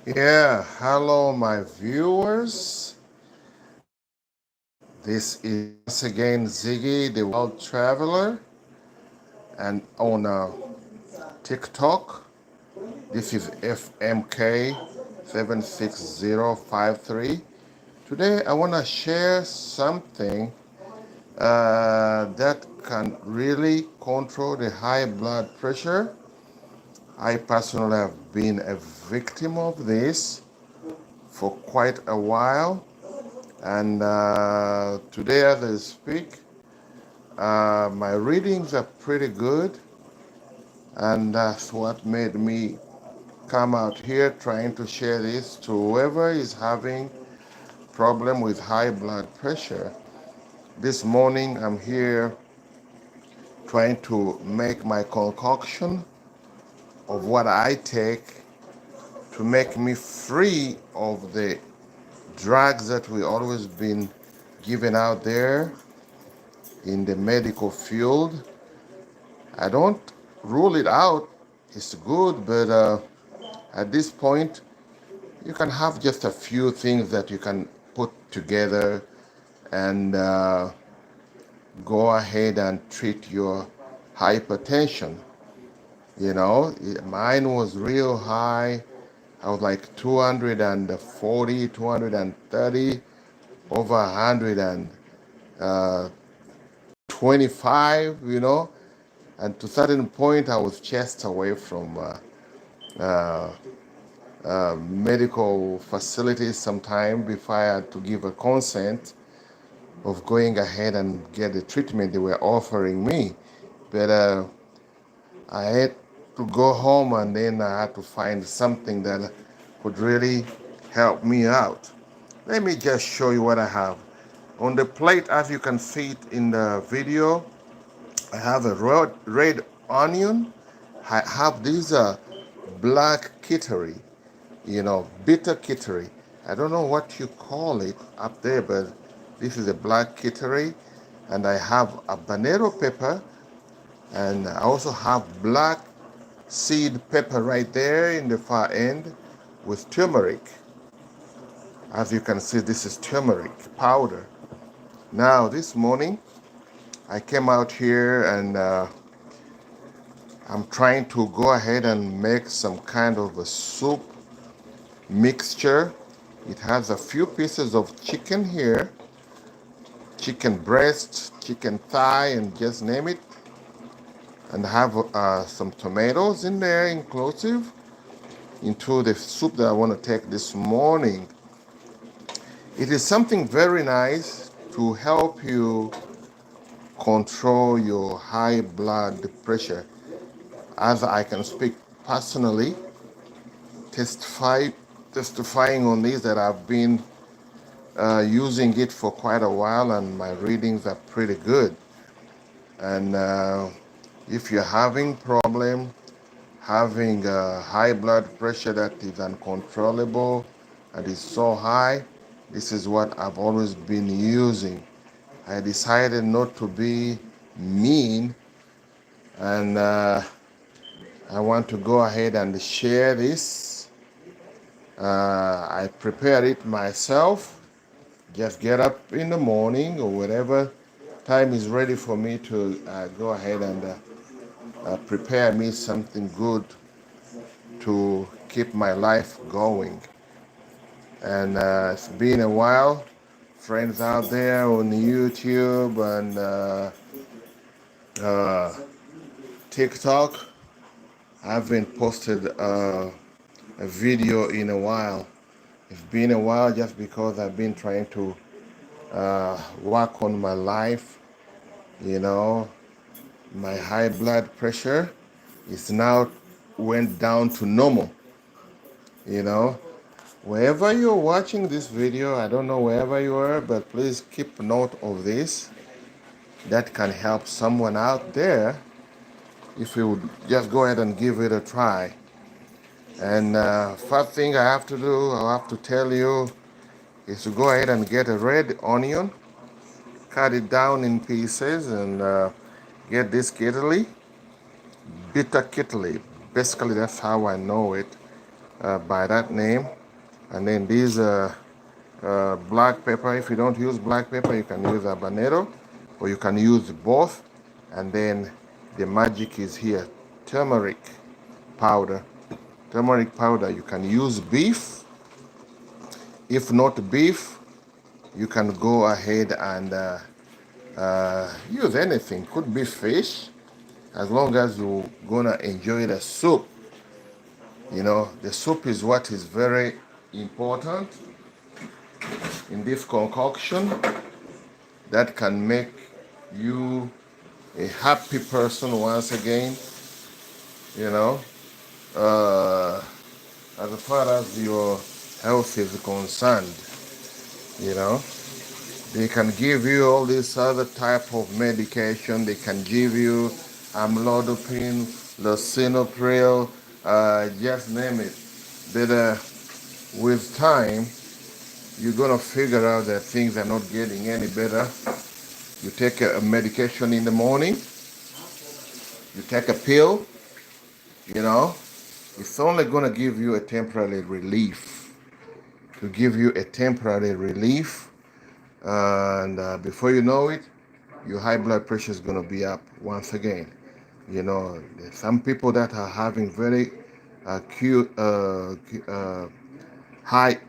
Yeah, hello, my viewers. This is once again Ziggy, the World Traveler, and on TikTok, this is FMK76053. Today, I want to share something that can really control the high blood pressure. I personally have been a victim of this for quite a while. And today, as I speak, my readings are pretty good, and that's what made me come out here trying to share this to whoever is having problem with high blood pressure. This morning, I'm here trying to make my concoction of what I take to make me free of the drugs that we always been giving out there in the medical field. I don't rule it out. It's good, but at this point, you can have just a few things that you can put together and go ahead and treat your hypertension. Mine was real high. I was like 240, 230, over 125, and to a certain point, I was chased away from uh, medical facilities sometime before I had to give a consent of going ahead and get the treatment they were offering me. But I had to go home and then I had to find something that could really help me out. Let me just show you what I have. On the plate, as you can see it in the video, I have a red onion. I have this black kittery, bitter kittery. I don't know what you call it up there, but this is a black kittery. And I have habanero pepper, and I also have black seed pepper right there in the far end with turmeric. As you can see, this is turmeric powder. Now, this morning, I came out here and I'm trying to go ahead and make some kind of a soup mixture. It has a few pieces of chicken here, chicken breast, chicken thigh, and just name it. And have some tomatoes in there, inclusive, into the soup that I want to take this morning. It is something very nice to help you control your high blood pressure. As I can speak personally, testify, testifying on this that I've been using it for quite a while and my readings are pretty good. And if you're having problem having high blood pressure that is uncontrollable and is so high, this is what I've always been using. I decided not to be mean, and I want to go ahead and share this. I prepared it myself. Just get up in the morning or whatever time is ready for me to go ahead and prepare me something good to keep my life going. And it's been a while. Friends out there on YouTube and TikTok, I haven't posted a video in a while. It's been a while just because I've been trying to work on my life. You know, my high blood pressure is now went down to normal. You know, wherever you're watching this video, I don't know wherever you are, but please keep note of this. That can help someone out there if you would just go ahead and give it a try. And first thing I have to tell you, is to go ahead and get a red onion, cut it down in pieces, and get this kittley, bitter kittley. Basically, that's how I know it. by that name. And then these black pepper. If you don't use black pepper, you can use habanero, or you can use both. And then the magic is here: turmeric powder. Turmeric powder. You can use beef. If not beef, you can go ahead and use anything. Could be fish, as long as you're gonna enjoy the soup. You know, the soup is what is very important in this concoction that can make you a happy person once again. You know, uh, as far as your health is concerned, you know, they can give you all this other type of medication. They can give you amlodipine, lisinopril, just name it. But with time, you're gonna figure out that things are not getting any better. You take a medication in the morning, you take a pill, you know, it's only gonna give you a temporary relief. To give you a temporary relief, and before you know it, your high blood pressure is gonna be up once again. You know, there's some people that are having very acute, high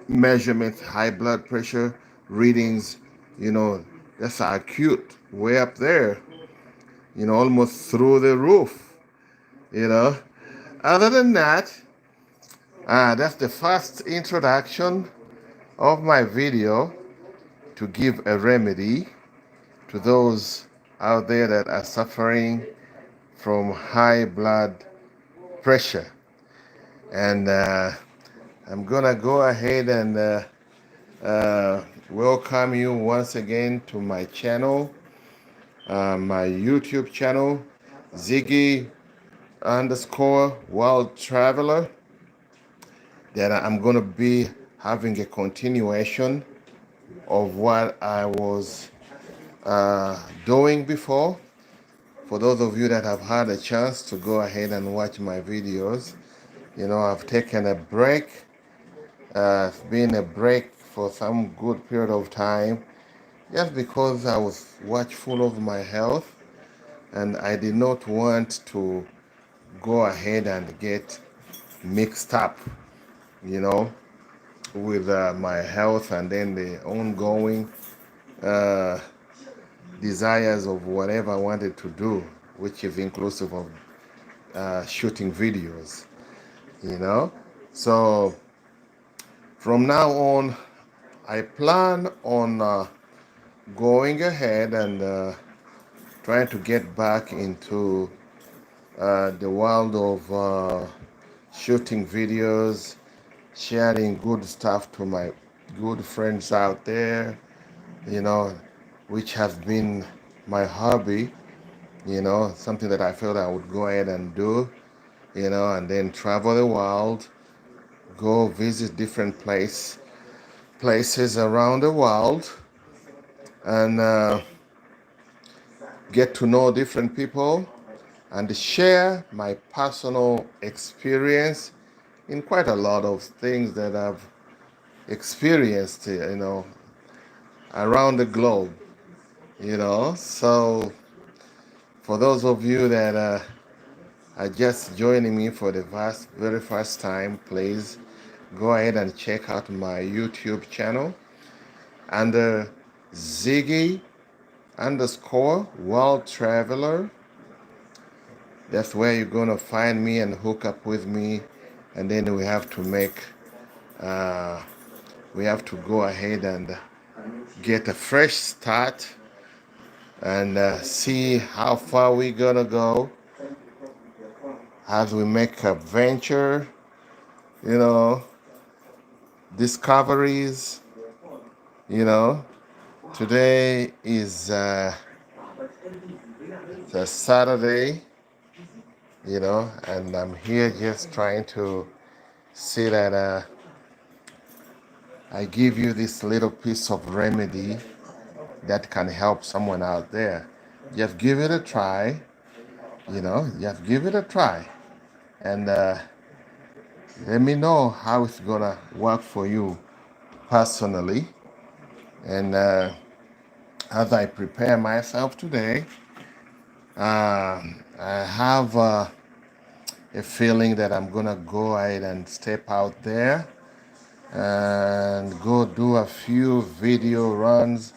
measurements, high blood pressure readings. You know, that's acute, way up there. You know, almost through the roof. You know. Other than that, that's the first introduction of my video to give a remedy to those out there that are suffering from high blood pressure. And I'm gonna go ahead and welcome you once again to my channel, my YouTube channel, Ziggy underscore World Traveler. That I'm gonna be having a continuation of what I was doing before. For those of you that have had a chance to go ahead and watch my videos, you know, I've taken a break. It's been a break for some good period of time, just because I was watchful of my health, and I did not want to go ahead and get mixed up, you know, with my health and then the ongoing uh, desires of whatever I wanted to do, which is inclusive of shooting videos, you know. So from now on, I plan on going ahead and trying to get back into the world of shooting videos, sharing good stuff to my good friends out there, you know, which has been my hobby, you know, something that I felt I would go ahead and do, you know, and then travel the world, go visit different places around the world, and get to know different people and share my personal experience in quite a lot of things that I've experienced, you know, around the globe, you know. So for those of you that are just joining me for the very first time, please go ahead and check out my YouTube channel under Ziggy underscore World Traveler. That's where you're gonna find me and hook up with me, and then we have to go ahead and get a fresh start and see how far we're gonna go as we make a venture, you know, discoveries, you know. Today is a Saturday, you know, and I'm here just trying to see that I give you this little piece of remedy that can help someone out there. Just give it a try, you know, just give it a try. And Let me know how it's gonna work for you personally. And as I prepare myself today, I have a feeling that I'm gonna go ahead and step out there and go do a few video runs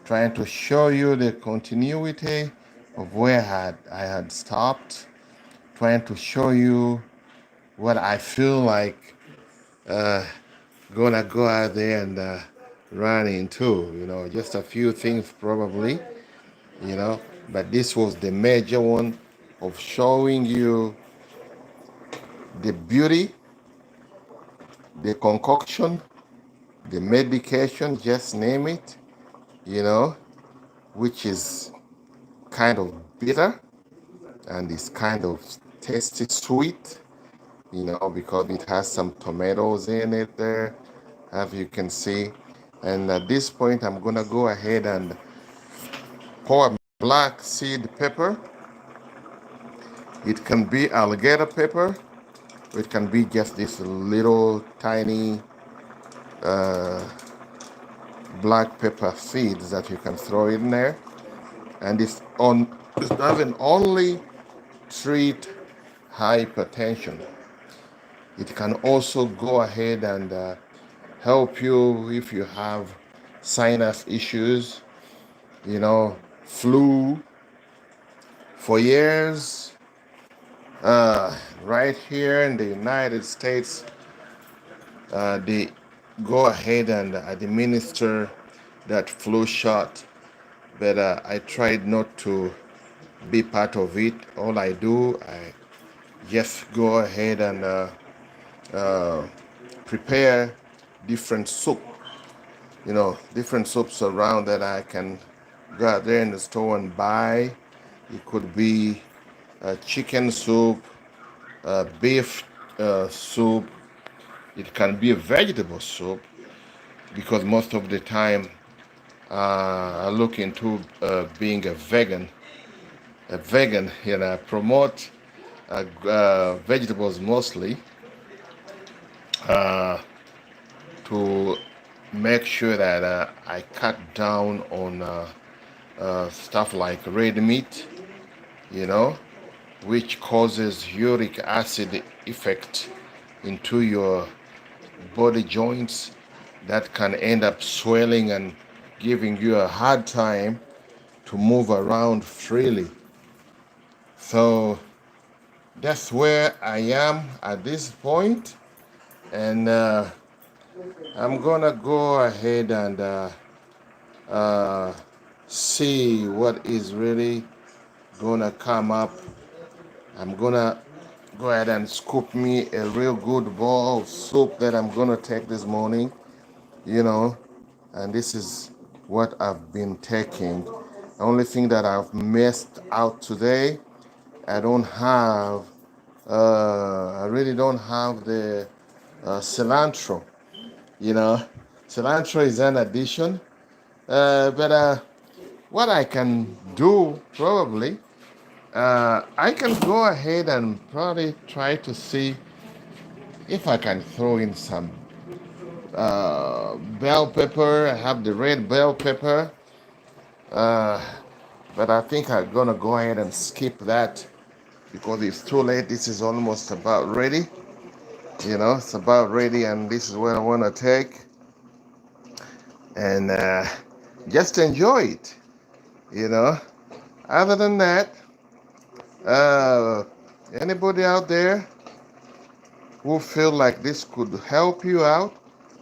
trying to show you the continuity of where I had stopped, trying to show you what I feel like uh, gonna go out there and run into, just a few things probably, you know, but this was the major one of showing you the beauty, the concoction, the medication, just name it, you know, which is kind of bitter and is kind of tasty sweet, because it has some tomatoes in it there, as you can see. And at this point, I'm gonna go ahead and pour black seed pepper. It can be alligator pepper, or it can be just this little tiny black pepper seeds that you can throw in there. And it doesn't only treat hypertension. It can also go ahead and help you if you have sinus issues, flu. For years, right here in the United States, they go ahead and administer that flu shot, but I tried not to be part of it. All I do, I just go ahead and uh, prepare different soup, different soups around that I can go out there in the store and buy. It could be chicken soup, beef soup. It can be a vegetable soup because most of the time I look into being a vegan. I promote vegetables mostly to make sure that I cut down on stuff like red meat, you know, which causes uric acid effect into your body joints that can end up swelling and giving you a hard time to move around freely. So that's where I am at this point, and I'm gonna go ahead and see what is really gonna come up. I'm gonna go ahead and scoop me a real good bowl of soup that I'm gonna take this morning, and this is what I've been taking. The only thing that I've missed out today, I really don't have the cilantro. You know, cilantro is an addition, but what I can do probably, I can go ahead and probably try to see if I can throw in some bell pepper. I have the red bell pepper, uh, but I think I'm gonna go ahead and skip that because it's too late. This is almost about ready. It's about ready, and this is what I want to take and just enjoy it. You know. Other than that, uh, anybody out there who feel like this could help you out,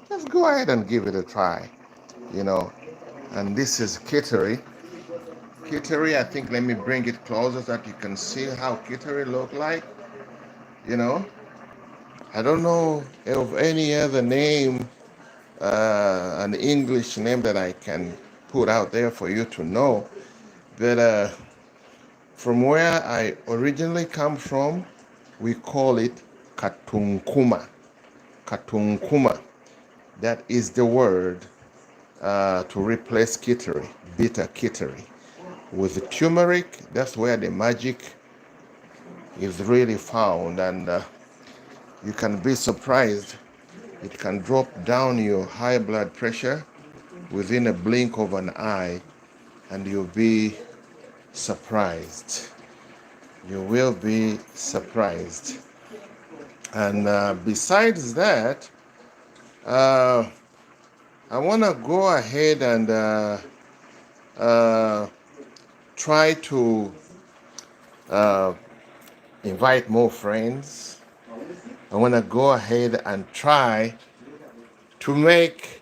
just go ahead and give it a try. You know. And this is Kittery. Kittery, I think, let me bring it closer so that you can see how Kittery look like. You know. I don't know of any other name, an English name that I can put out there for you to know. But from where I originally come from, we call it Katunkuma. Katunkuma. That is the word to replace Kittery, bitter Kittery. With the turmeric, that's where the magic is really found. And You can be surprised. It can drop down your high blood pressure within a blink of an eye, and you'll be surprised. You will be surprised. And besides that, uh, I want to go ahead and uh, try to uh, invite more friends. I want to go ahead and try to make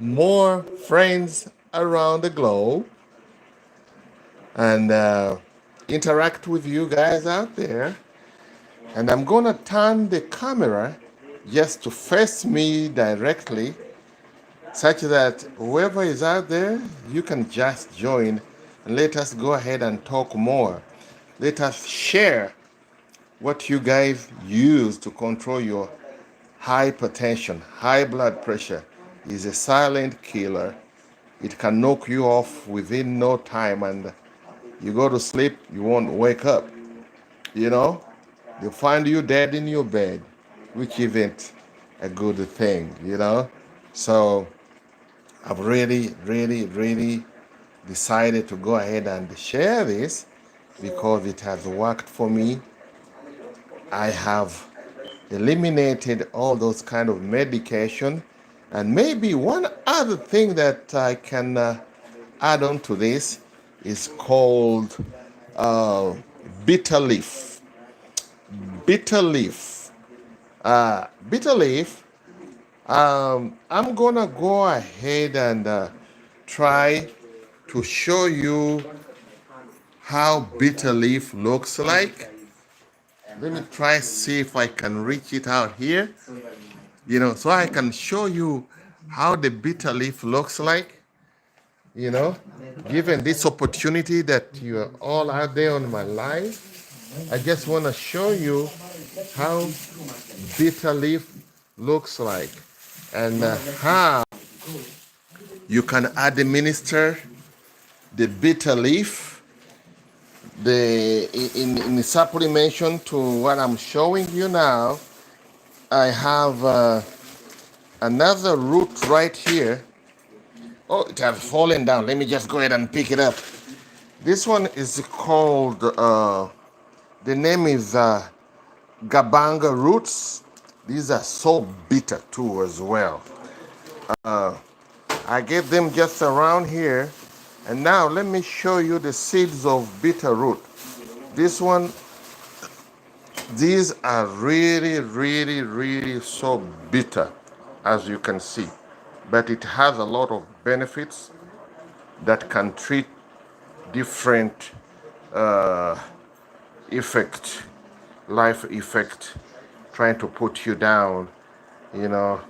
more friends around the globe and interact with you guys out there. And I'm going to turn the camera just to face me directly, such that whoever is out there, you can just join and let us go ahead and talk more. Let us share what you guys use to control your hypertension. High blood pressure is a silent killer. It can knock you off within no time, and you go to sleep, you won't wake up. You know, they'll find you dead in your bed, which isn't a good thing, you know. So I've really decided to go ahead and share this because it has worked for me. I have eliminated all those kind of medication. And maybe one other thing that I can add on to this is called uh, bitter leaf. Bitter leaf. Bitter leaf. I'm gonna go ahead and try to show you how bitter leaf looks like. Let me try see if I can reach it out here. You know, so I can show you how the bitter leaf looks like. You know, given this opportunity that you are all out there on my live, I just want to show you how bitter leaf looks like and how you can administer the bitter leaf in the supplementation to what I'm showing you now. I have another root right here. Oh, it has fallen down. Let me just go ahead and pick it up. This one is called, the name is Gabanga roots. These are so bitter too as well. I get them just around here. And now let me show you the seeds of bitter root. This one, these are really so bitter, as you can see. But it has a lot of benefits that can treat different effect, life effect, trying to put you down. You know,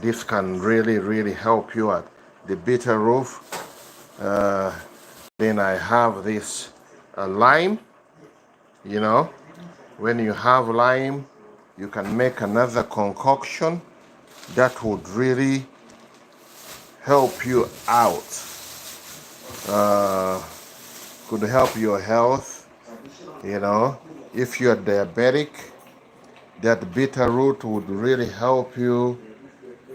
this can really help you out. The bitter root. Then I have this lime. You know, when you have lime, you can make another concoction that would really help you out. Could help your health. You know, if you're diabetic, that bitter root would really help you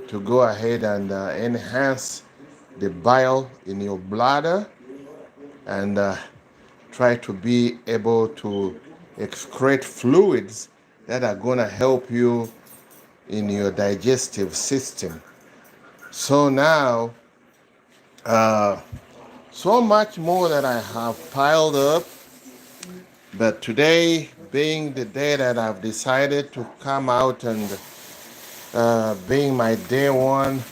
to go ahead and enhance the bile in your bladder and try to be able to excrete fluids that are going to help you in your digestive system. So now, so much more that I have piled up, but today being the day that I've decided to come out and being my day one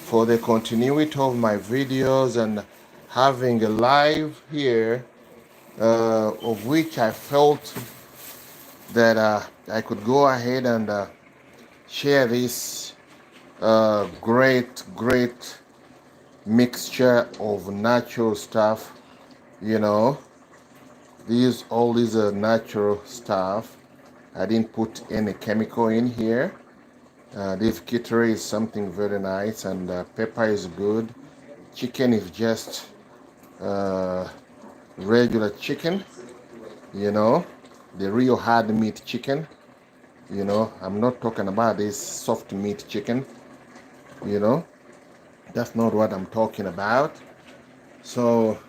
for the continuity of my videos and having a live here, of which I felt that I could go ahead and share this great mixture of natural stuff. You know, all these are natural stuff. I didn't put any chemical in here. This kittery is something very nice, and pepper is good. Chicken is just regular chicken, you know, the real hard meat chicken. You know, I'm not talking about this soft meat chicken. You know, that's not what I'm talking about. So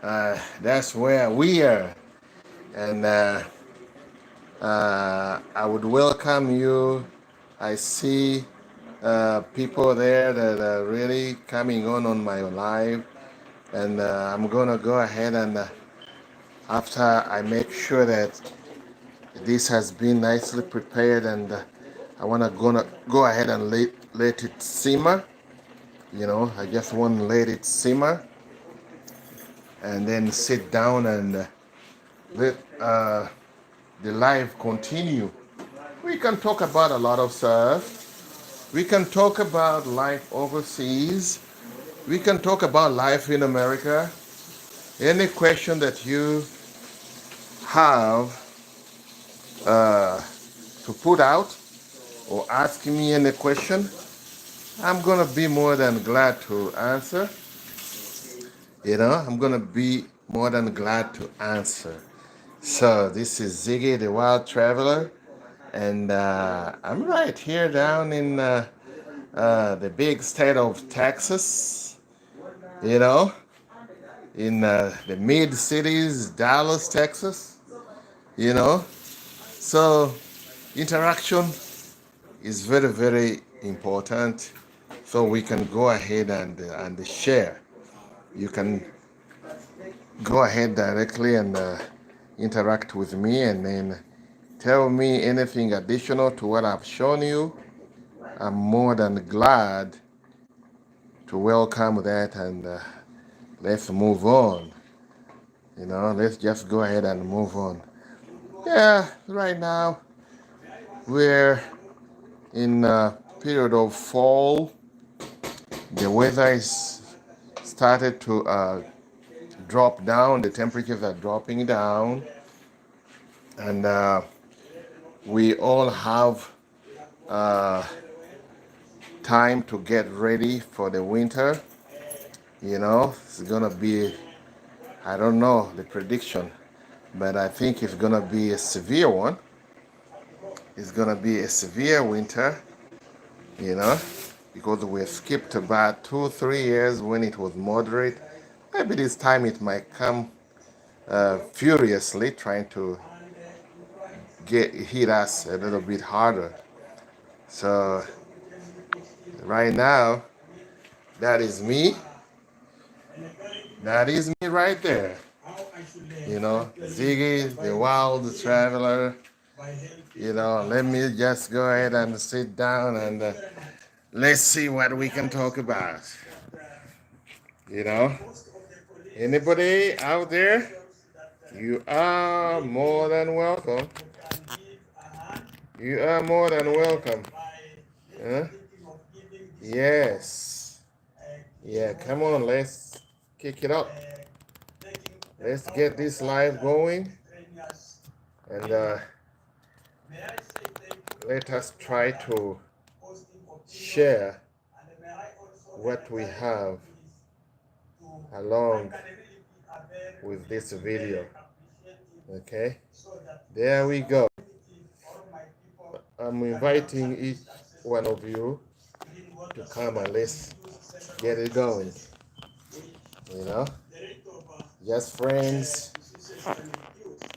that's where we are. And I would welcome you. I see people there that are really coming on my live. And I'm going to go ahead and after I make sure that this has been nicely prepared and I want to gonna go ahead and let it simmer. You know, I just want to let it simmer and then sit down and let the live continue. We can talk about a lot of stuff. We can talk about life overseas. We can talk about life in America. Any question that you have to put out or ask me any question, I'm gonna be more than glad to answer. You know, I'm gonna be more than glad to answer. So this is Ziggy, the Wild Traveler, and I'm right here down in the big state of Texas. You know, in the mid cities, Dallas, Texas. You know, so interaction is very, very important. So we can go ahead and share. You can go ahead directly and interact with me and then tell me anything additional to what I've shown you. I'm more than glad to welcome that and let's move on. You know, let's just go ahead and move on. Yeah, right now we're in a period of fall. The weather is started to drop down. The temperatures are dropping down, and we all have uh, time to get ready for the winter. You know, it's gonna be, I don't know the prediction, but I think it's gonna be a severe one. It's gonna be a severe winter, you know, because we skipped about 2 3 years when it was moderate. Maybe this time it might come furiously, trying to hit us a little bit harder. So right now, that is me. That is me right there. You know, Ziggy, the wild traveler. You know, let me just go ahead and sit down and let's see what we can talk about. You know, anybody out there, you are more than welcome. You are more than welcome. Huh? Yes. Yeah, come on, let's kick it up. Let's get this live going and let us try to share what we have along with this video. Okay, there we go. I'm inviting each one of you to come and let's get it going. You know, just friends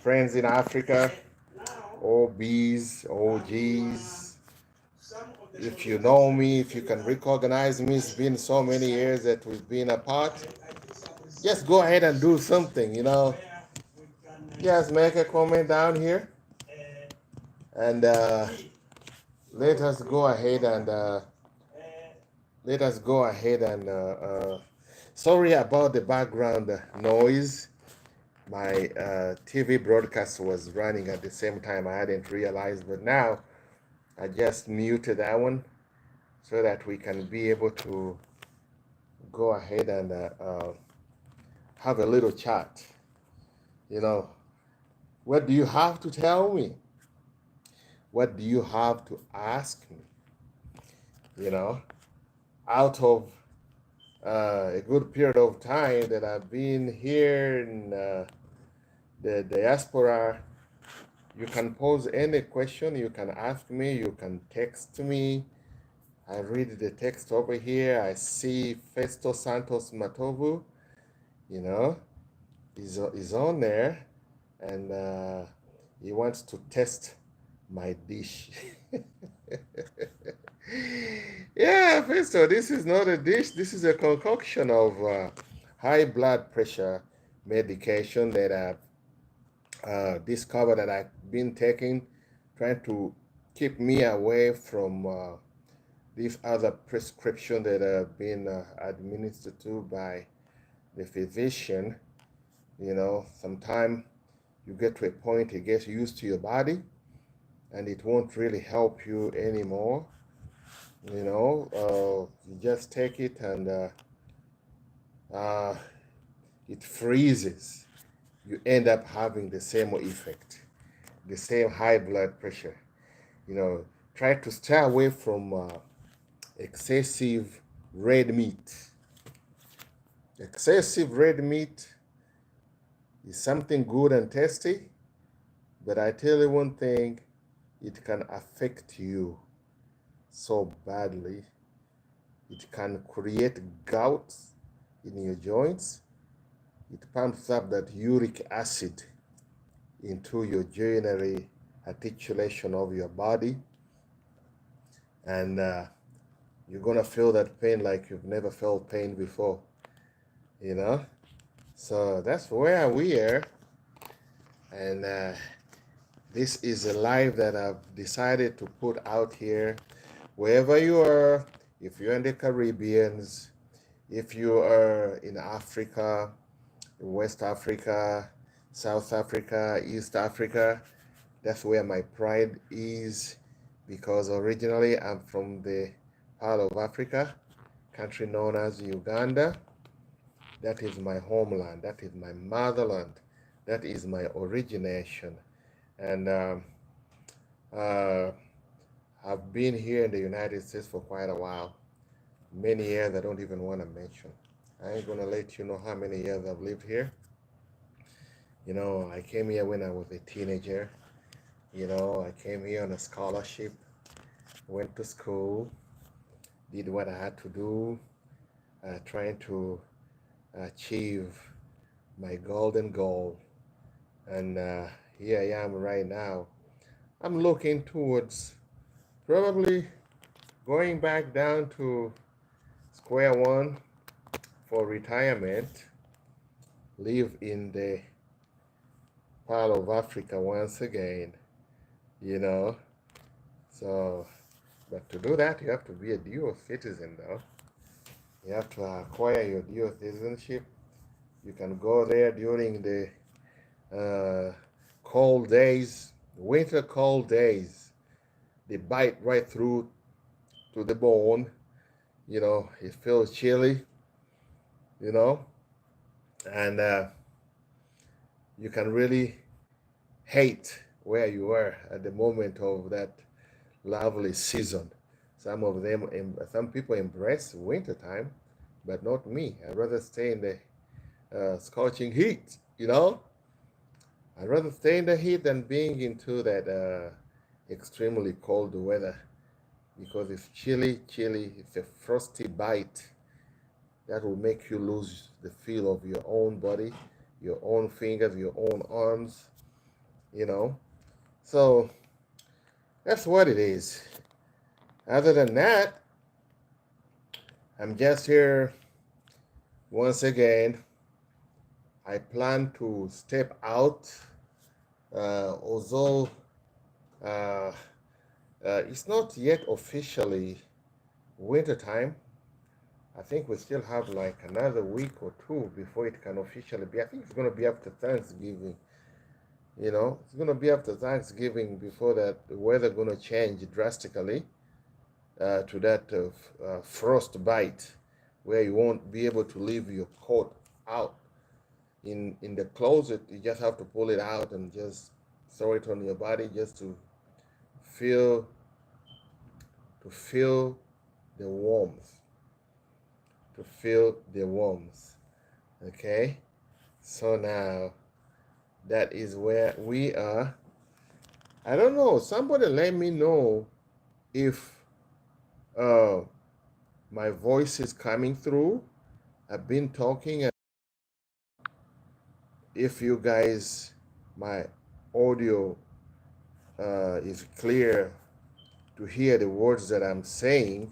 in Africa, OBs, OGs. If you know me, if you can recognize me, it's been so many years that we've been apart. Just go ahead and do something, you know. Just make a comment down here and let us go ahead and sorry about the background noise. My TV broadcast was running at the same time. I hadn't realized, but now I just muted that one so that we can be able to go ahead and have a little chat. You know, what do you have to tell me? What do you have to ask me? You know, out of a good period of time that I've been here in the diaspora, You can pose any question, you can ask me, you can text me. I read the text over here. I see Festo Santos Matovu, you know, is on there, and he wants to test my dish. Yeah, Festo, this is not a dish. This is a concoction of high blood pressure medication that I've discovered that I've been taking, trying to keep me away from these other prescription that have been administered to by the physician. You know, sometimes you get to a point it gets used to your body and it won't really help you anymore. You know, you just take it and uh, it freezes. You end up having the same effect, the same high blood pressure. You know, try to stay away from excessive red meat. Excessive red meat is something good and tasty, but I tell you one thing, it can affect you so badly. It can create gout in your joints. It pumps up that uric acid into your urinary articulation of your body, and you're gonna feel that pain like you've never felt pain before, you know. So that's where we are, and this is a live that I've decided to put out here. Wherever you are, if you're in the Caribbeans, if you are in Africa, West Africa, South Africa, East Africa, that's where my pride is, because originally I'm from the part of Africa, country known as Uganda. That is my homeland. That is my motherland. That is my origination. And uh, I've been here in the United States for quite a while. Many years I don't even want to mention. I ain't gonna let you know how many years I've lived here. You know, I came here when I was a teenager. You know, I came here on a scholarship, went to school, did what I had to do, trying to achieve my golden goal. And here I am right now. I'm looking towards probably going back down to square one for retirement, live in the part of Africa once again, you know. So, but to do that, you have to be a dual citizen, though. You have to acquire your dual citizenship. You can go there during the cold days, winter cold days. They bite right through to the bone. You know, it feels chilly, you know, and you can really hate where you are at the moment of that lovely season. Some people embrace winter time, but not me. I'd rather stay in the scorching heat, you know. I'd rather stay in the heat than being into that extremely cold weather, because it's chilly, chilly. It's a frosty bite that will make you lose the feel of your own body, your own fingers, your own arms, you know. So that's what it is. Other than that, I'm just here once again. I plan to step out, although uh, it's not yet officially winter time. I think we still have like another week or two before it can officially be. I think it's going to be after Thanksgiving. You know, it's going to be after Thanksgiving before that the weather going to change drastically to that frost bite, where you won't be able to leave your coat out in the closet. You just have to pull it out and just throw it on your body just feel to feel the warmth, to feel the warmth. Okay, so now that is where we are. I don't know. Somebody let me know if uh, my voice is coming through. I've been talking, and if you guys, my audio is clear to hear the words that I'm saying,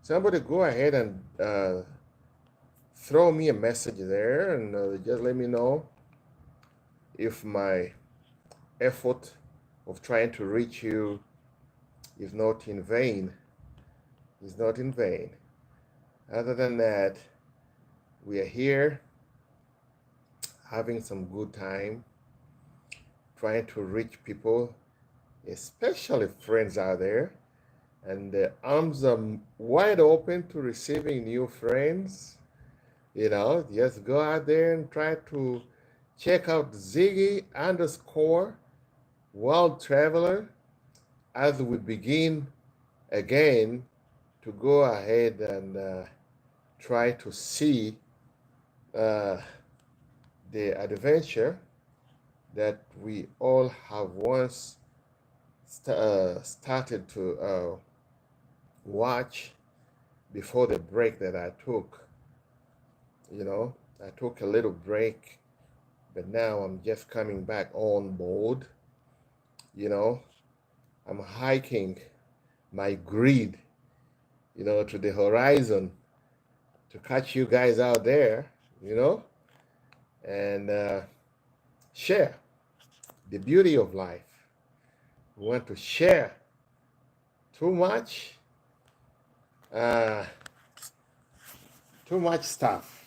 somebody go ahead and throw me a message there and just let me know if my effort of trying to reach you is not in vain. Is not in vain. Other than that, we are here having some good time, trying to reach people, especially friends out there. And the arms are wide open to receiving new friends. You know, just go out there and try to check out Ziggy underscore World Traveler as we begin again to go ahead and try to see uh, the adventure that we all have once started to watch before the break that I took. You know, I took a little break, but now I'm just coming back on board. You know, I'm hiking my greed, to the horizon to catch you guys out there, and share the beauty of life. We want to share too much, uh, too much stuff.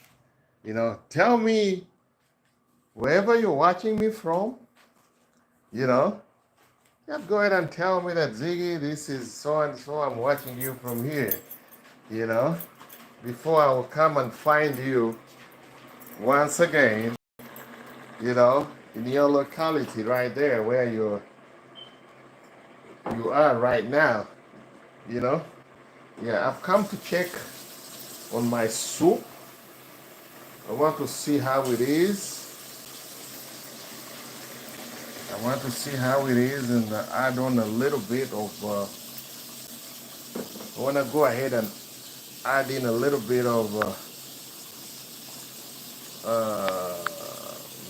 Tell me wherever you're watching me from, you know, just go ahead and tell me that Ziggy, this is so and so, I'm watching you from here, you know, before I will come and find you once again, in your locality right there where you are right now, you know. Yeah, I've come to check on my soup. I want to see how it is. I want to see how it is and add on a little bit of, I want to go ahead and add in a little bit of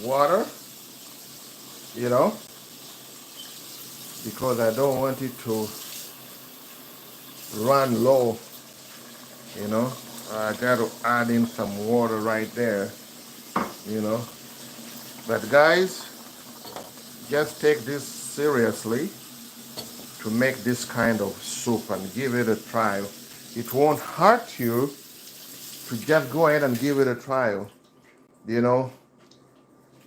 water, you know, because I don't want it to run low, you know. I got to add in some water right there, you know. But guys, just take this seriously to make this kind of soup and give it a try. It won't hurt you to just go ahead and give it a try. You know,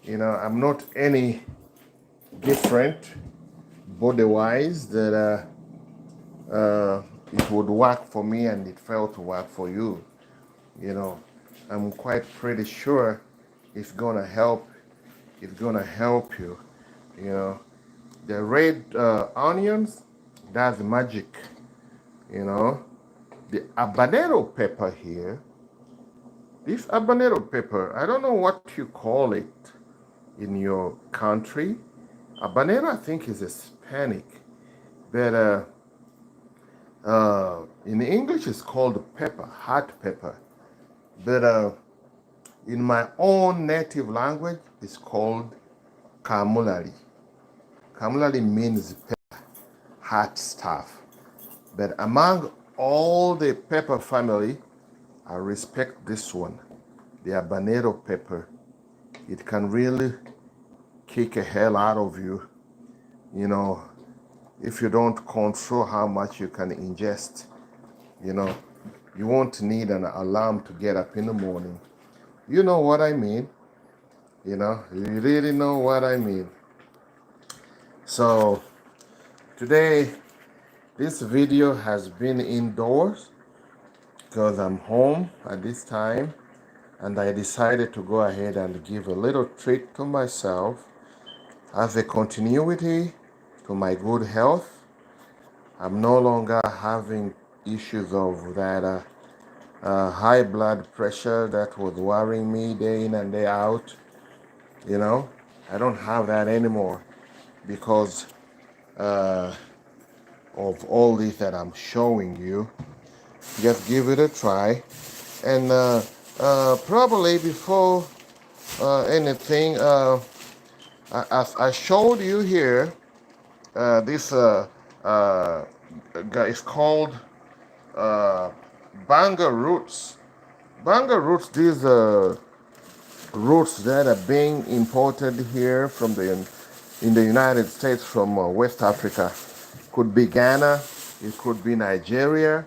I'm not any different body-wise that it would work for me and it failed to work for you. I'm quite pretty sure it's gonna help. It's gonna help you. You know, the red onions, that's magic. The habanero pepper here. This habanero pepper, I don't know what you call it in your country. Habanero, I think, is Hispanic, but in English it's called pepper, hot pepper. But in my own native language, it's called kamulari. Kamulari means pepper, hot stuff. But among all the pepper family, I respect this one, the habanero pepper. It can really kick a hell out of you, if you don't control how much you can ingest. You won't need an alarm to get up in the morning. You know what I mean? You really know what I mean. So today, this video has been indoors because I'm home at this time, and I decided to go ahead and give a little treat to myself as a continuity to my good health. I'm no longer having issues of that high blood pressure that was worrying me day in and day out. I don't have that anymore because uh, of all these that I'm showing you. Just give it a try. And probably before anything, I showed you here this guy is called Banga roots. Banga roots, these roots that are being imported here from in the United States from West Africa. Could be Ghana, it could be Nigeria,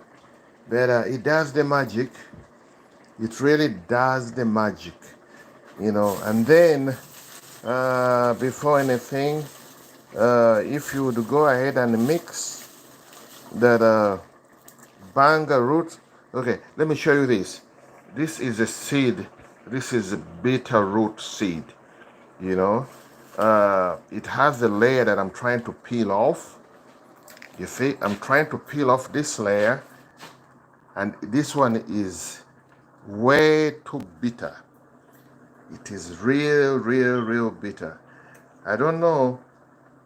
but it does the magic. It really does the magic, you know. And then before anything, if you would go ahead and mix that banga root. Okay, let me show you this. This is a seed. This is a bitter root seed, you know. It has a layer that I'm trying to peel off. You see, I'm trying to peel off this layer, and this one is way too bitter. It is real bitter. I don't know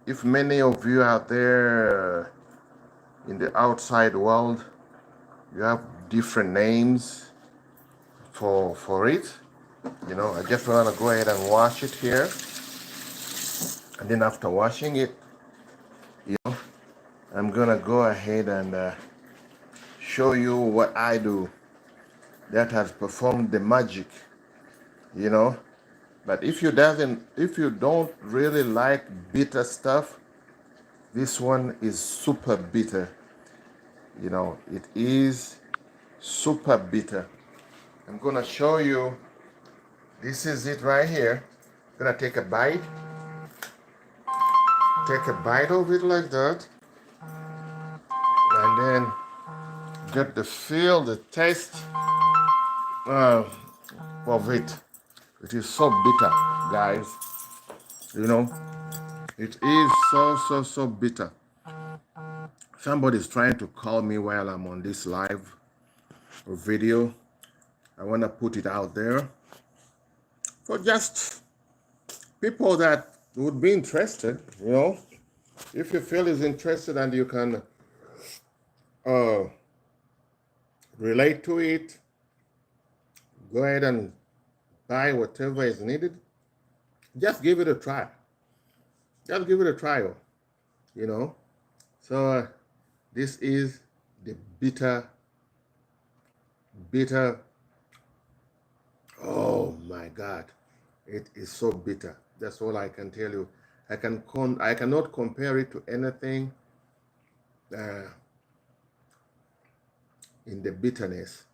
if many of you out there in the outside world, you have different names for it. You know, I just want to go ahead and wash it here. And then after washing it, you know, I'm going to go ahead and show you what I do that has performed the magic, you know. But if you don't really like bitter stuff, this one is super bitter. You know, it is super bitter. I'm gonna show you. This is it right here. I'm gonna take a bite of it like that, and then get the feel, the taste of it. It is so bitter, guys. You know, it is so bitter. Somebody's trying to call me while I'm on this live or video. I want to put it out there for just people that would be interested, you know. If you feel is interested and you can relate to it, go ahead and buy whatever is needed. Just give it a try. Just give it a trial, you know. So this is the bitter, oh my God, it is so bitter. That's all I can tell you. I cannot compare it to anything in the bitterness,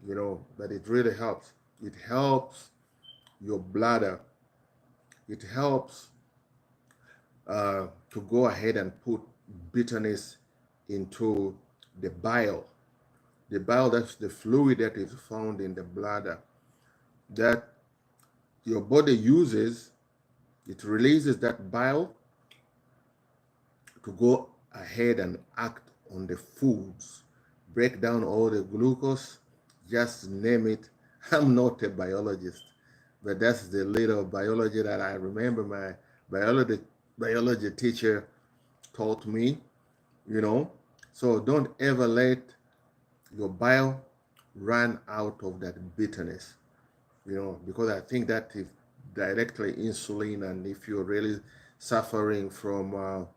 you know, but it really helps. It helps your bladder. It helps to go ahead and put bitterness into the bile. The bile, that's the fluid that is found in the bladder that your body uses. It releases that bile to go ahead and act on the foods, break down all the glucose, just name it. I'm not a biologist, but that's the little biology that I remember my biology teacher taught me, you know. So don't ever let your bile run out of that bitterness, you know, because I think that is directly insulin, and if you're really suffering from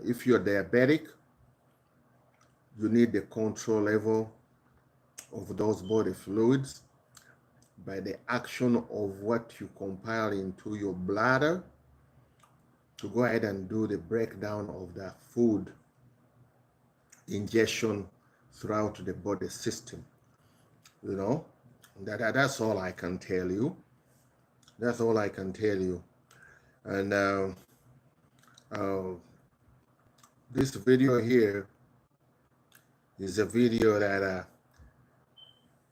if you're diabetic, you need the control level of those body fluids by the action of what you compile into your bladder to go ahead and do the breakdown of that food ingestion throughout the body system. You know, that's all I can tell you. That's all I can tell you. And this video here is a video that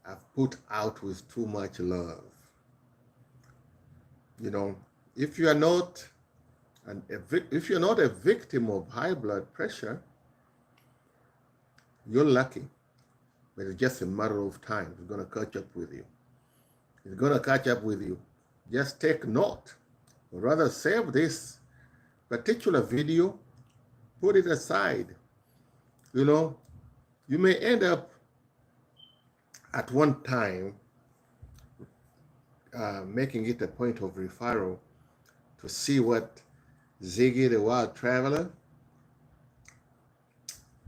I've put out with too much love. You know, if you are not if you're not a victim of high blood pressure, you're lucky. But it's just a matter of time. It's going to catch up with you. It's going to catch up with you. Just take note, or rather save this particular video, put it aside. You know, you may end up at one time making it a point of referral to see what Ziggy the Wild Traveler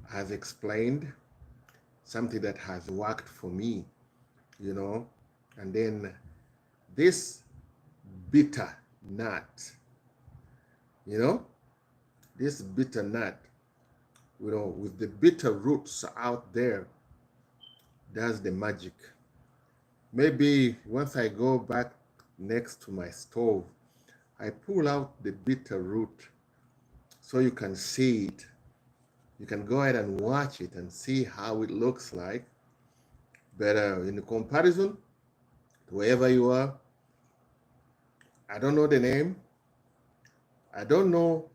has explained, something that has worked for me, you know. And then this bitter nut, you know, this bitter nut, you know, with the bitter roots out there, does the magic. Maybe once I go back next to my stove, I pull out the bitter root so you can see it. You can go ahead and watch it and see how it looks like. But in comparison to wherever you are, I don't know the name. I don't know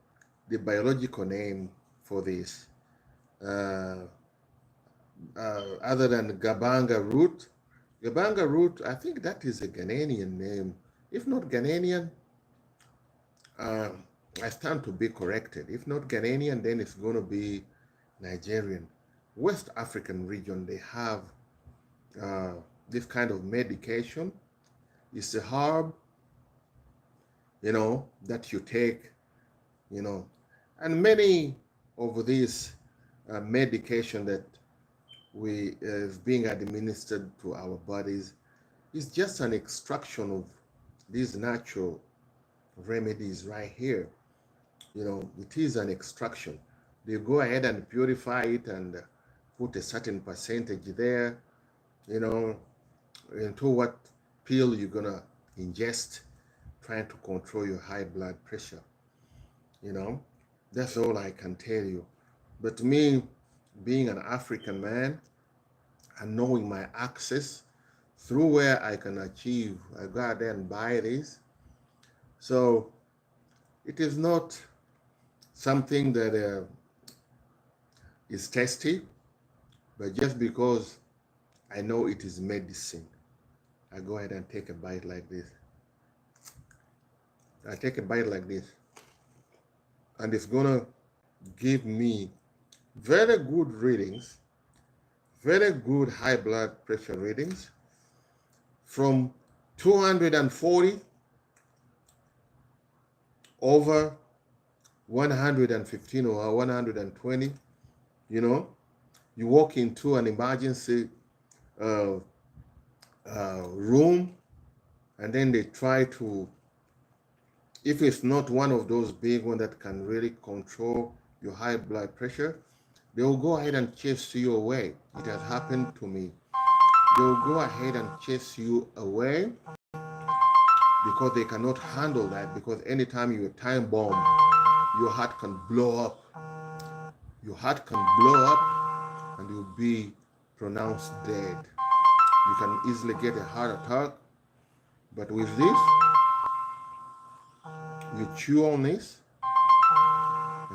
the biological name for this, uh, other than Gabanga root. Gabanga root, I think that is a Ghanaian name. If not Ghanaian, uh, I stand to be corrected. If not Ghanaian, then it's going to be Nigerian. West African region, they have this kind of medication. It's a herb, you know, that you take, you know, and many of these medication that we is being administered to our bodies is just an extraction of these natural remedies right here. You know, it is an extraction. They go ahead and purify it and put a certain percentage there, you know, into what pill you're gonna ingest, trying to control your high blood pressure. You know, that's all I can tell you. But to me, being an African man and knowing my access through where I can achieve, I go out there and buy this. So it is not something that is tasty, but just because I know it is medicine, I go ahead and take a bite like this. I take a bite like this, and it's gonna give me very good readings, very good high blood pressure readings from 240 over 115 or 120. You know, you walk into an emergency room, and then they try to, if it's not one of those big ones that can really control your high blood pressure, they will go ahead and chase you away. It has happened to me. They will go ahead and chase you away because they cannot handle that, because anytime you're time bomb, your heart can blow up. Your heart can blow up and you'll be pronounced dead. You can easily get a heart attack. But with this, you chew on this,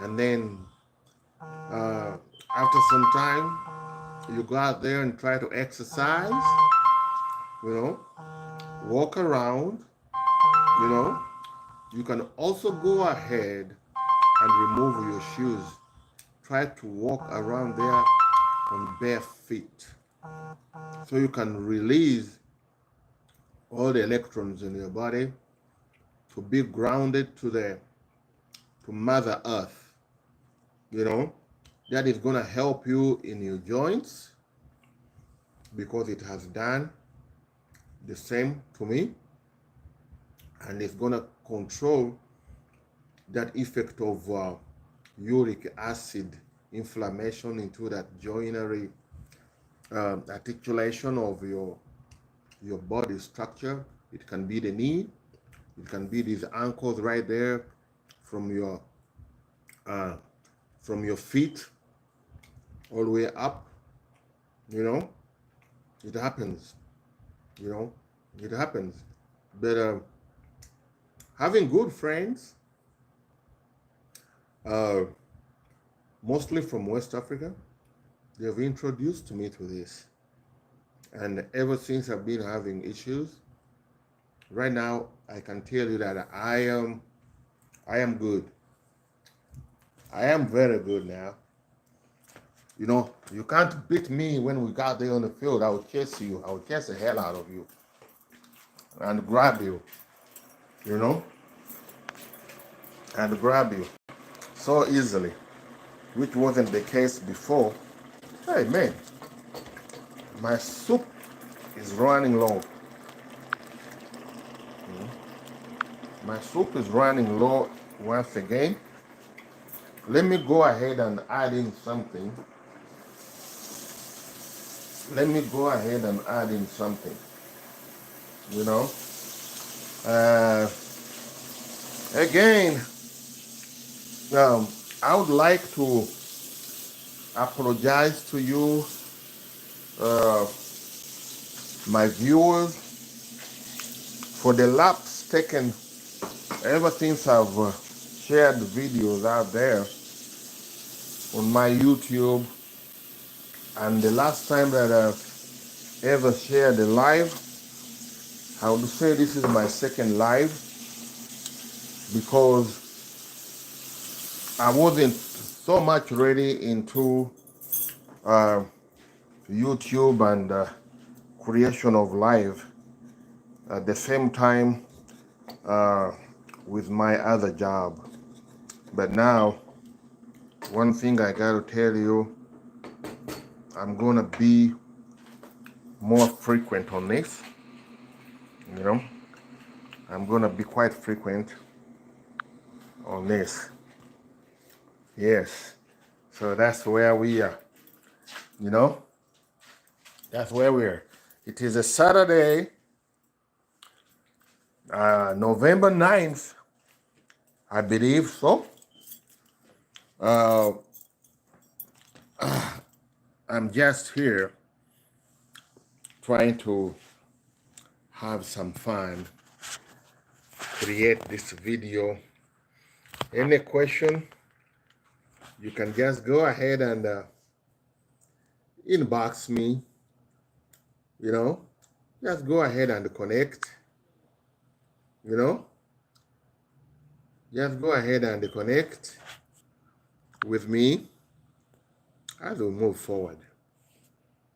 and then after some time, you go out there and try to exercise, you know, walk around, you know. You can also go ahead and remove your shoes. Try to walk around there on bare feet so you can release all the electrons in your body to be grounded to Mother Earth. You know, that is going to help you in your joints, because it has done the same to me, and it's going to control that effect of uric acid inflammation into that joinery articulation of your body structure. It can be the knee, it can be these ankles right there from your feet all the way up. You know, it happens. You know, it happens. But having good friends, mostly from West Africa, they've introduced me to this. And ever since I've been having issues, right now I can tell you that I am good. I am very good now. You know, you can't beat me when we got there on the field. I will chase you. I will chase the hell out of you and grab you, you know, and grab you so easily, which wasn't the case before. Hey, man, my soup is running low. My soup is running low once again. Let me go ahead and add in something. Let me go ahead and add in something, you know. Uh, Again, I would like to apologize to you, uh, my viewers, for the lapse taken ever since I've shared videos out there on my YouTube. And the last time that I've ever shared a live, I would say this is my second live because I wasn't so much ready into uh, YouTube and creation of live at the same time uh, with my other job. But now, one thing I gotta tell you, I'm gonna be more frequent on this. You know, I'm gonna be quite frequent on this. Yes. So that's where we are. You know, that's where we are. It is a Saturday, November 9th, I believe so. Uh, I'm just here trying to have some fun, create this video. Any question, you can just go ahead and inbox me, you know, just go ahead and connect, you know, just go ahead and connect with me as we move forward,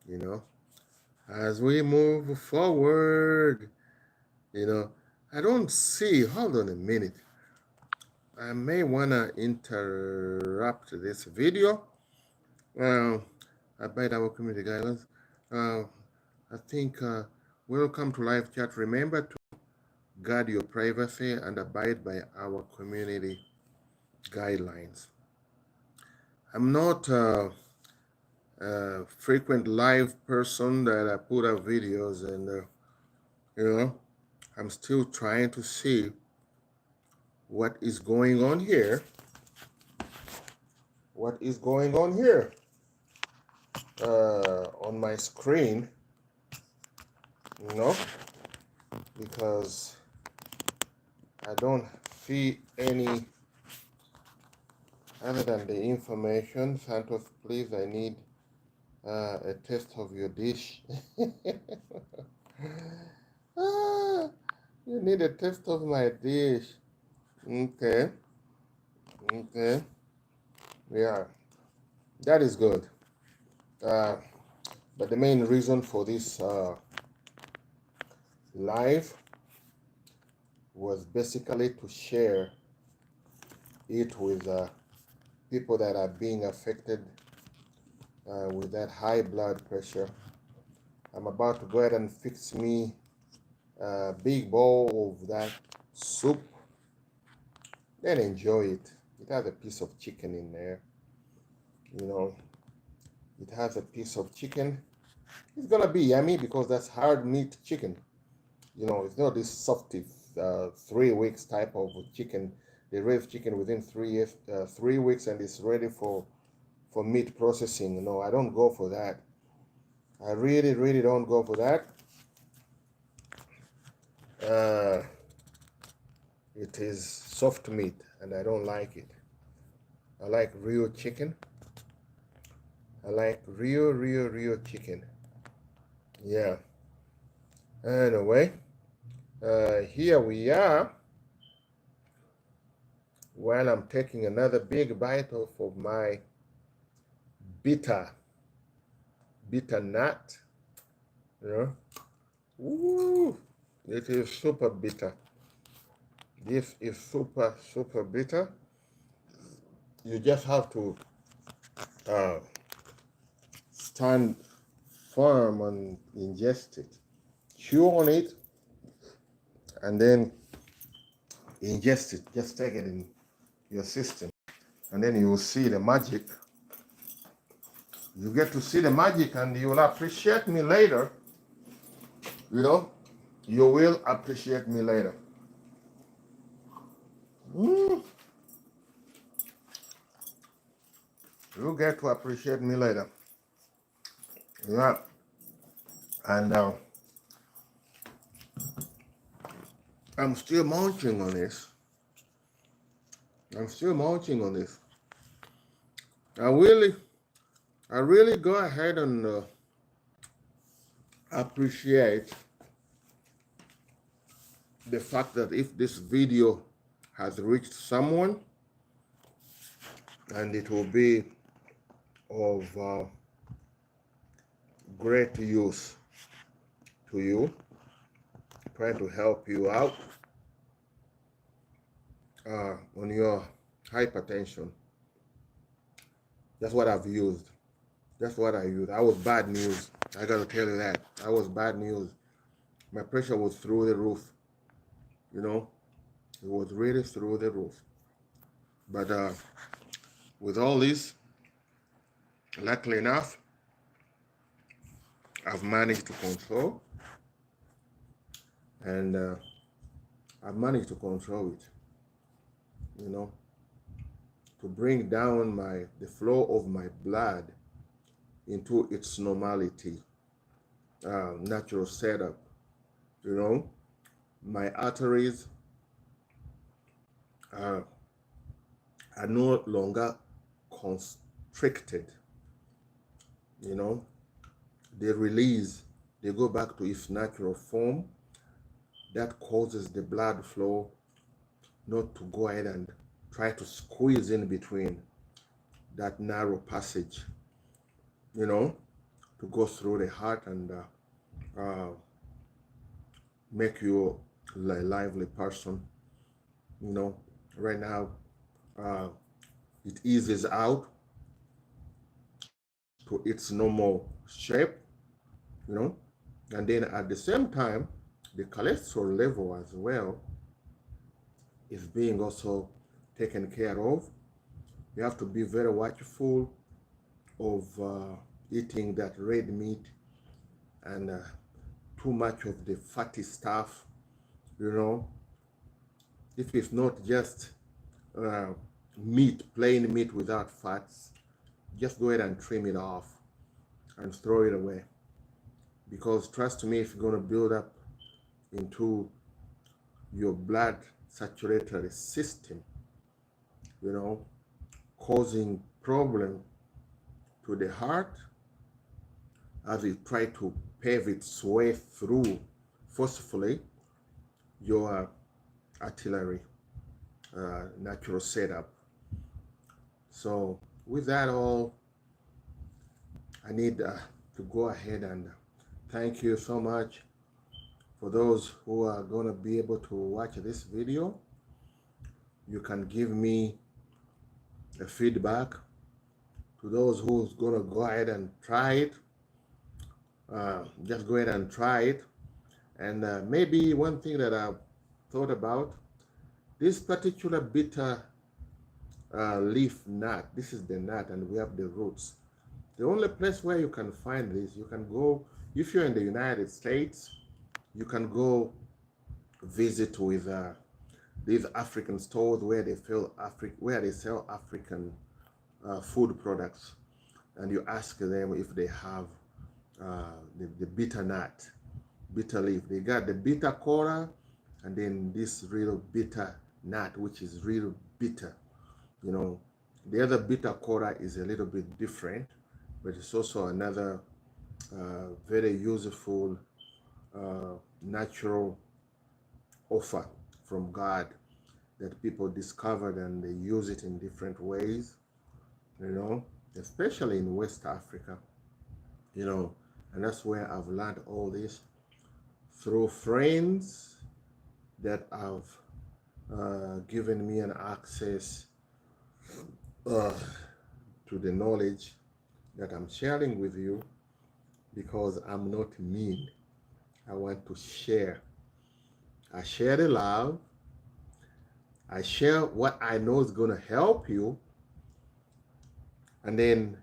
you know, as we move forward, you know. I don't see, hold on a minute. I may want to interrupt this video. About our community guidelines. I think welcome to live chat. Remember to guard your privacy and abide by our community guidelines. I'm not a frequent live person that I put up videos and, you know, I'm still trying to see what is going on here. What is going on here on my screen, you know, because I don't see any other than the information. Santos, please, I need a taste of your dish. Ah, you need a taste of my dish. Okay. Okay. Yeah, that is good. But the main reason for this live was basically to share it with people that are being affected with that high blood pressure. I'm about to go ahead and fix me a big bowl of that soup, then enjoy it. It has a piece of chicken in there, you know. It has a piece of chicken. It's gonna be yummy because that's hard meat chicken. You know, it's not this softy 3 weeks type of chicken. They raise chicken within 3 weeks and it's ready for meat processing. No, I don't go for that. I really, really don't go for that. It is soft meat and I don't like it. I like real chicken. I like real chicken. Yeah. Anyway, here we are. while I'm taking another big bite of my bitter nut. You know, woo, it is super bitter. This is super bitter. You just have to uh, stand firm and ingest it. Chew on it and then ingest it. Just take it in your system. And then you will see the magic. You get to see the magic and you will appreciate me later. You know, you will appreciate me later. Mm. You get to appreciate me later. Yeah. And I'm still munching on this. I'm still munching on this. I really go ahead and appreciate the fact that if this video has reached someone, and it will be of great use to you, trying to help you out on your hypertension. That's what I've used. That's what I used. I was bad news. I got to tell you that. I was bad news. My pressure was through the roof. You know, it was really through the roof. But with all this, luckily enough, I've managed to control, and I've managed to control it. You know, to bring down the flow of my blood into its normality, natural setup. You know, my arteries are no longer constricted. You know, they release, they go back to its natural form. That causes the blood flow not to go ahead and try to squeeze in between that narrow passage, you know, to go through the heart and make you a lively person. You know, right now, it eases out to its normal shape, you know, and then at the same time, the cholesterol level as well is being also taken care of. You have to be very watchful of eating that red meat and too much of the fatty stuff, you know. If it's not just uh, meat, plain meat without fats, just go ahead and trim it off and throw it away. Because trust me, if you're going to build up into your blood circulatory system, you know, causing problem to the heart as you try to pave its way through forcefully your artillery natural setup. So with that all, I need to go ahead and thank you so much for those who are going to be able to watch this video. You can give me a feedback. To those who's going to go ahead and try it, just go ahead and try it. And maybe one thing that I've thought about, this particular bitter leaf nut, this is the nut and we have the roots. The only place where you can find this, you can go, if you're in the United States, you can go visit with these African stores where they sell African food products, and you ask them if they have the bitter nut, bitter leaf. They got the bitter cola, and then this real bitter nut, which is real bitter. You know, the other bitter cola is a little bit different, but it's also another very useful natural offer from God. that people discovered and they use it in different ways, you know, especially in West Africa, you know, and that's where I've learned all this through friends that have given me an access uh, to the knowledge that I'm sharing with you, because I'm not mean. I want to share. I share the love. I share what I know is going to help you. And then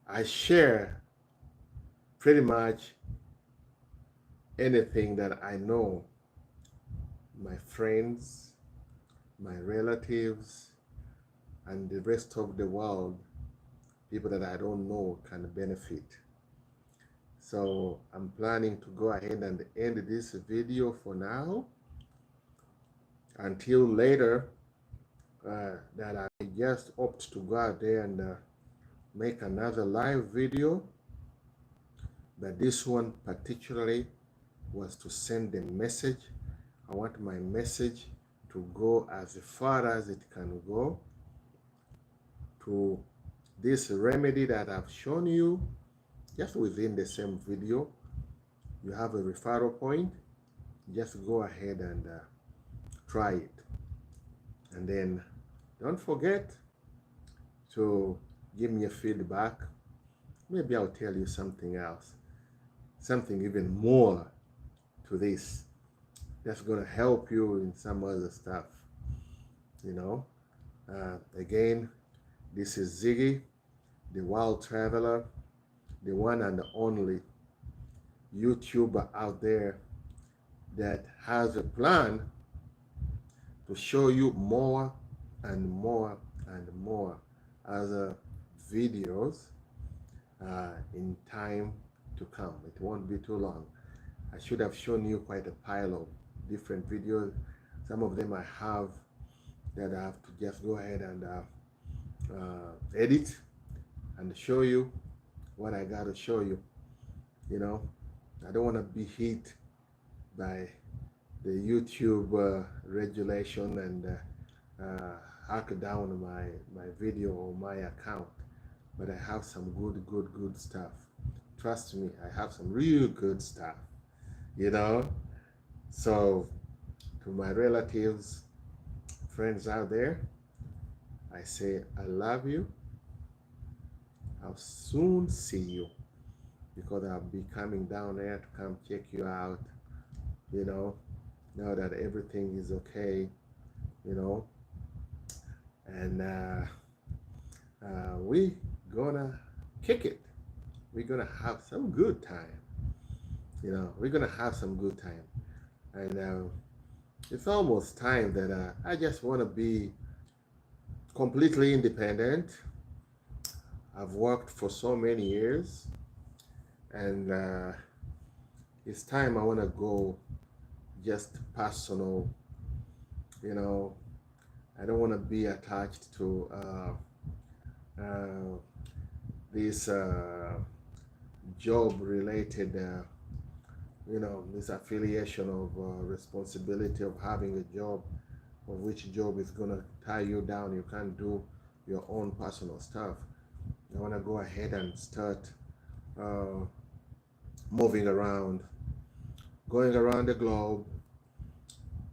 I share pretty much anything that I know my friends, my relatives, and the rest of the world, people that I don't know, can benefit. So I'm planning to go ahead and end this video for now until later, that I just opt to go out there and make another live video. But this one particularly was to send a message. I want my message to go as far as it can go to this remedy that I've shown you just within the same video. You have a referral point, just go ahead and try it. And then don't forget to give me a feedback. Maybe I'll tell you something else, something even more to this that's going to help you in some other stuff, you know. Again, this is Ziggy, the Wild Traveler, the one and only YouTuber out there that has a plan to show you more and more and more other videos in time to come. It won't be too long. I should have shown you quite a pile of different videos. Some of them I have that I have to just go ahead and edit and show you what I got to show you. You know, I don't want to be hit by the YouTube regulation and hack down my video or my account. But I have some good stuff. Trust me, I have some real good stuff, you know. So to my relatives, friends out there, I say I love you. I'll soon see you, because I'll be coming down there to come check you out, you know, now that everything is okay, you know. And we gonna kick it. We're gonna have some good time, you know. We're gonna have some good time. And it's almost time that I just want to be completely independent. I've worked for so many years, and it's time I want to go just personal, you know. I don't want to be attached to this job related, you know, this affiliation of responsibility of having a job, of which job is going to tie you down. You can't do your own personal stuff. I want to go ahead and start moving around, going around the globe,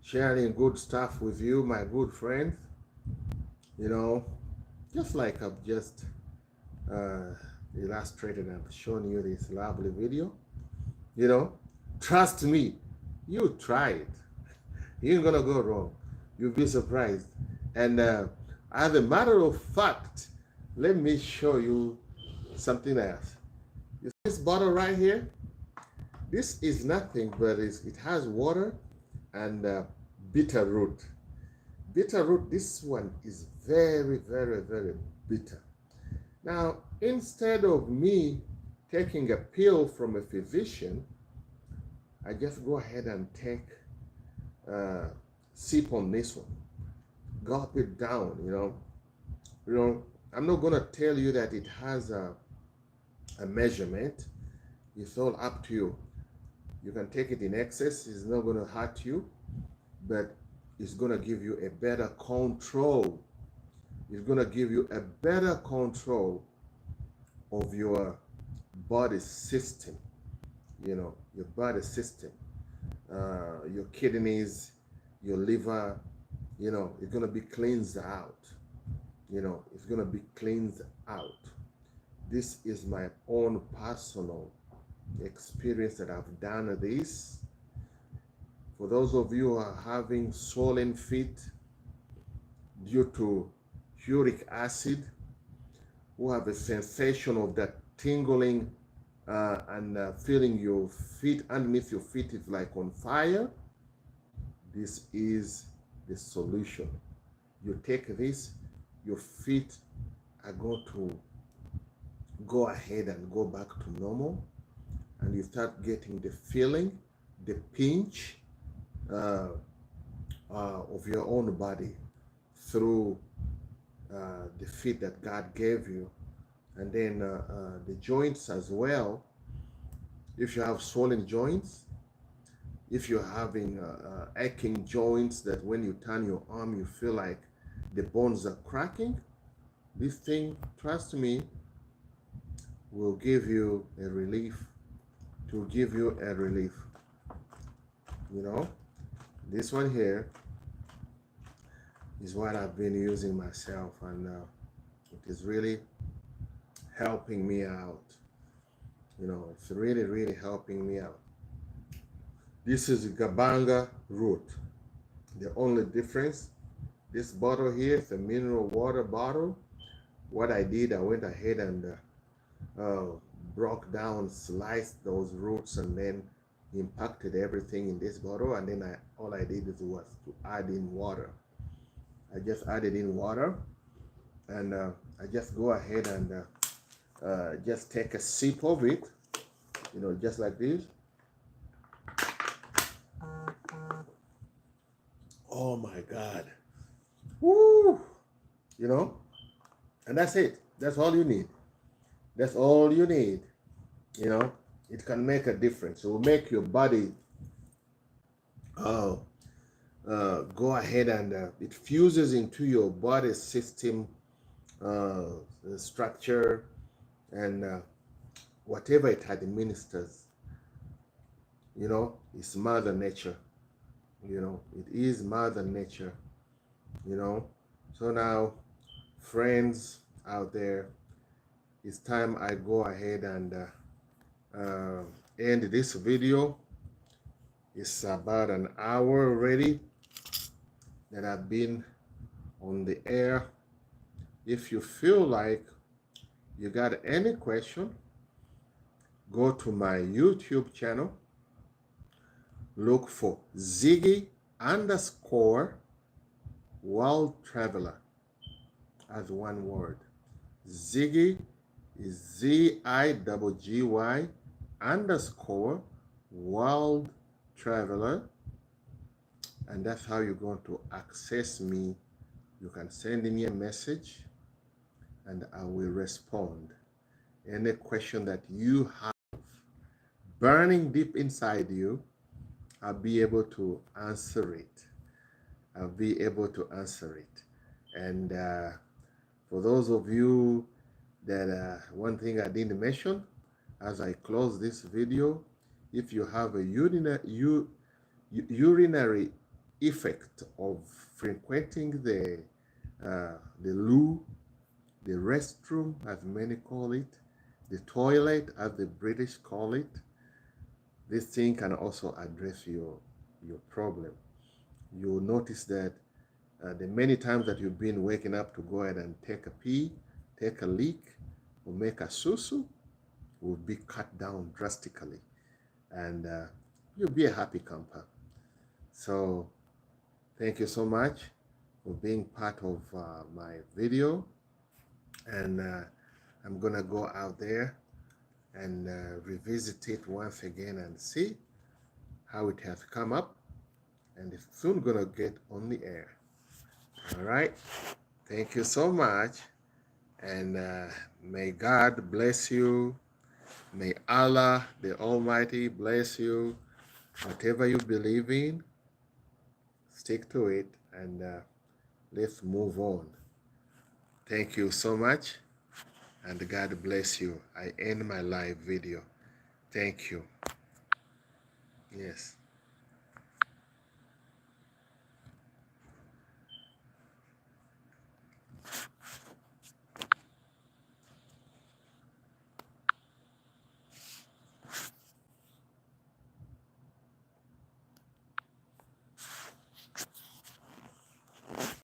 sharing good stuff with you, my good friends, you know, just like I've just illustrated and shown you this lovely video, you know. Trust me, you try it. You ain't gonna go wrong. You'll be surprised. And as a matter of fact, let me show you something else. You see this bottle right here? This is nothing but it has water and bitter root. Bitter root, this one is very bitter. Now, instead of me taking a pill from a physician, I just go ahead and take a sip on this one, gulp it down, you know. You know, I'm not gonna tell you that it has a measurement. It's all up to you. You can take it in excess, it's not gonna hurt you, but It's going to give you a better control. It's going to give you a better control of your body system, your body system, your kidneys, your liver, it's going to be cleansed out. It's going to be cleansed out. This is my own personal experience that I've done this. For those of you who are having swollen feet due to uric acid, who have a sensation of that tingling and feeling your feet underneath your feet is like on fire, this is the solution. You take this, your feet are going to go ahead and go back to normal, and you start getting the feeling, the pinch of your own body through the feet that God gave you, and then the joints as well. If you have swollen joints, if you're having aching joints that when you turn your arm you feel like the bones are cracking, this thing, trust me, will give you a relief. To give you a relief. This one here is what I've been using myself, and it is really helping me out. It's really, really helping me out. This is Gabanga root. The only difference, this bottle here is a mineral water bottle. What I did, I went ahead and broke down, sliced those roots, and then impacted everything in this bottle. And then all I did was to add in water. I just added in water, and I just go ahead and just take a sip of it, just like this. Oh my God. Woo! And that's it. That's all you need. That's all you need. It can make a difference. It will make your body go ahead and it fuses into your body system structure, and whatever it administers, it's Mother Nature. It is Mother Nature. So now, friends out there, it's time I go ahead and end this video. It's about an hour already that I've been on the air. If you feel like you got any question, go to my YouTube channel, look for Ziggy_World Traveler as one word. Ziggy is ZIGGY_World Traveler, and that's how you're going to access me. You can send me a message and I will respond. Any question that you have burning deep inside you, I'll be able to answer it. I'll be able to answer it. And for those of you that one thing I didn't mention as I close this video, if you have a urinary effect of frequenting the loo, the restroom as many call it, the toilet as the British call it, this thing can also address your problem. You'll notice that the many times that you've been waking up to go ahead and take a pee, take a leak, or make a susu will be cut down drastically, and you'll be a happy camper. So thank you so much for being part of my video, and I'm gonna go out there and revisit it once again and see how it has come up, and it's soon gonna get on the air. All right, thank you so much, and may God bless you. May Allah the Almighty bless you. Whatever you believe in, stick to it, and let's move on. Thank you so much, and God bless you. I end my live video. Thank you. Yes.